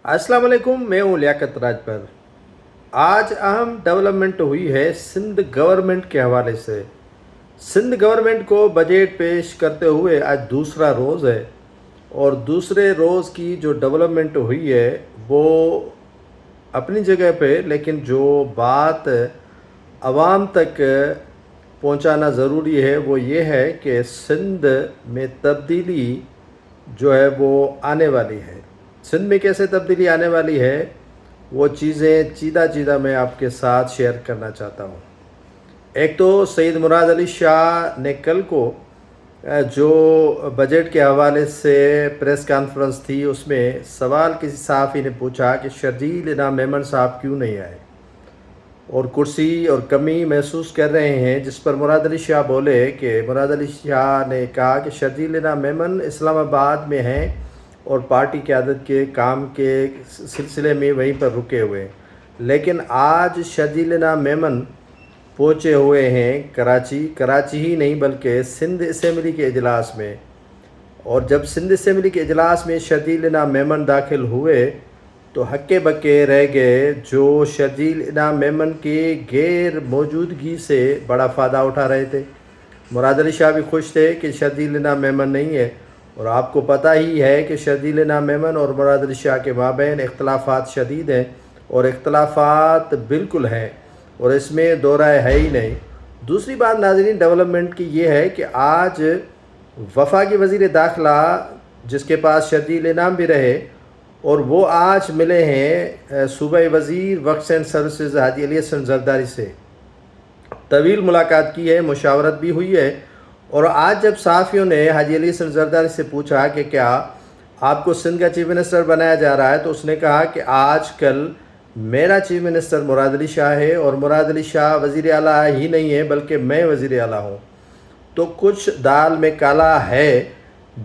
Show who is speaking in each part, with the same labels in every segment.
Speaker 1: अस्सलाम वालेकुम, मैं हूँ लियाकत राज पर। आज अहम डेवलपमेंट हुई है सिंध गवर्नमेंट के हवाले से। सिंध गवर्नमेंट को बजट पेश करते हुए आज दूसरा रोज़ है और दूसरे रोज़ की जो डेवलपमेंट हुई है वो अपनी जगह पे, लेकिन जो बात आवाम तक पहुंचाना ज़रूरी है वो ये है कि सिंध में तब्दीली जो है वो आने वाली है। सिंध में कैसे तब्दीली आने वाली है वो चीज़ें चीदा चीदा मैं आपके साथ शेयर करना चाहता हूँ। एक तो सईद मुराद अली शाह ने कल को जो बजट के हवाले से प्रेस कॉन्फ्रेंस थी उसमें सवाल किसी सहाफ़ी ने पूछा कि शर्जील इनाम मेमन साहब क्यों नहीं आए और कुर्सी और कमी महसूस कर रहे हैं, जिस पर मुराद अली शाह बोले कि मुराद अली शाह ने कहा कि शर्जील इनाम मेमन इस्लामाबाद में हैं और पार्टी क़यादत के काम के सिलसिले में वहीं पर रुके हुए हैं, लेकिन आज शर्जील इनाम मेमन पहुँचे हुए हैं कराची ही नहीं बल्कि सिंध असम्बली के इजलास में। और जब सिंध असम्बली के इजलास में शर्जील इनाम मेमन दाखिल हुए तो हक्के बक्के रह गए, जो शर्जील इनाम मेमन के गैर मौजूदगी से बड़ा फ़ायदा उठा रहे थे। मुराद अली शाह भी खुश थे कि शर्जील इनाम मेमन नहीं है, और आपको पता ही है कि शर्जील इनाम मेमन और मुराद अली शाह के माबैन इख्तलाफात शदीद हैं और इख्तलाफात बिल्कुल हैं और इसमें दो राय है ही नहीं। दूसरी बात नाज़रीन डेवलपमेंट की ये है कि आज वफाकी वज़ीर दाखिला जिसके पास शर्जील इनाम भी रहे और वो आज मिले हैं सूबाई वज़ीर works and services Haji Ali Hasan Zardari से। तवील मुलाकात की है, मुशावरत भी हुई है, और आज जब सहाफ़ियों ने हाजी अली हसन जरदारी से पूछा कि क्या आपको सिंध का चीफ मिनिस्टर बनाया जा रहा है, तो उसने कहा कि आज कल मेरा चीफ मिनिस्टर मुराद अली शाह है और मुराद अली शाह वज़ीर आला ही नहीं है बल्कि मैं वज़ीर आला हूँ। तो कुछ दाल में काला है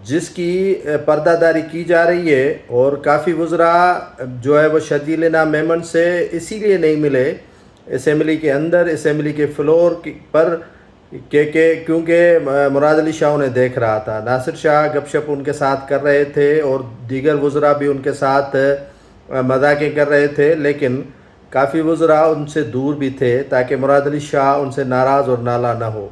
Speaker 1: जिसकी पर्दादारी की जा रही है, और काफ़ी वज़रा जो है वो शर्जील इनाम मेमन से इसीलिए नहीं मिले असम्बली के अंदर, असम्बली के फ्लोर पर क्योंकि मुराद अली शाह उन्हें देख रहा था। नासिर शाह गपशप उनके साथ कर रहे थे और दीगर वज़रा भी उनके साथ मजाकें कर रहे थे, लेकिन काफ़ी वज़रा उनसे दूर भी थे ताकि मुराद अली शाह उनसे नाराज़ और नाला ना हो।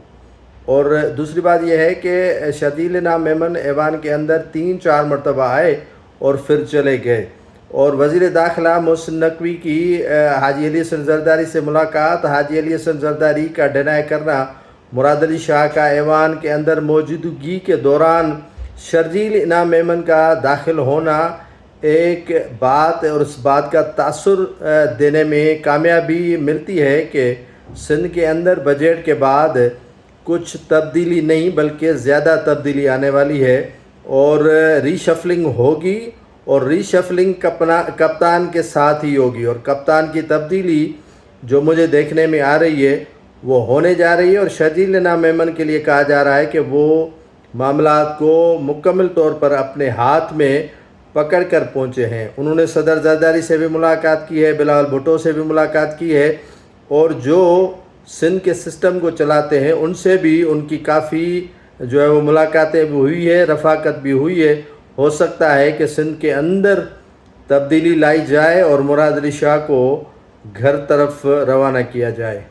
Speaker 1: और दूसरी बात यह है कि शर्जील इनाम मेमन ऐवान के अंदर 3-4 मरतबा आए और फिर चले गए, और वज़ीर दाखिला मोहसिन नकवी की हाजी अली हसन जरदारी से मुलाकात, हाजी अली हसन जरदारी का डिनाई करना, मुराद अली शाह का ऐवान के अंदर मौजूदगी के दौरान शर्जील इनाम मेमन का दाखिल होना एक बात, और उस बात का तासुर देने में कामयाबी मिलती है कि सिंध के अंदर बजट के बाद कुछ तब्दीली नहीं बल्कि ज़्यादा तब्दीली आने वाली है और रीशफलिंग होगी, और रीशफलिंग कप्तान के साथ ही होगी, और कप्तान की तब्दीली जो मुझे देखने में आ रही है वो होने जा रही है। और शर्जील इनाम मेमन के लिए कहा जा रहा है कि वो मामलात को मुकम्मल तौर पर अपने हाथ में पकड़ कर पहुँचे हैं। उन्होंने सदर जरदारी से भी मुलाकात की है, बिलावल भुट्टो से भी मुलाकात की है, और जो सिंध के सिस्टम को चलाते हैं उनसे भी उनकी काफ़ी जो है वो मुलाकातें भी हुई है, रफ़ाकत भी हुई है। हो सकता है कि सिंध के अंदर तब्दीली लाई जाए और मुराद अली शाह को घर तरफ रवाना किया जाए।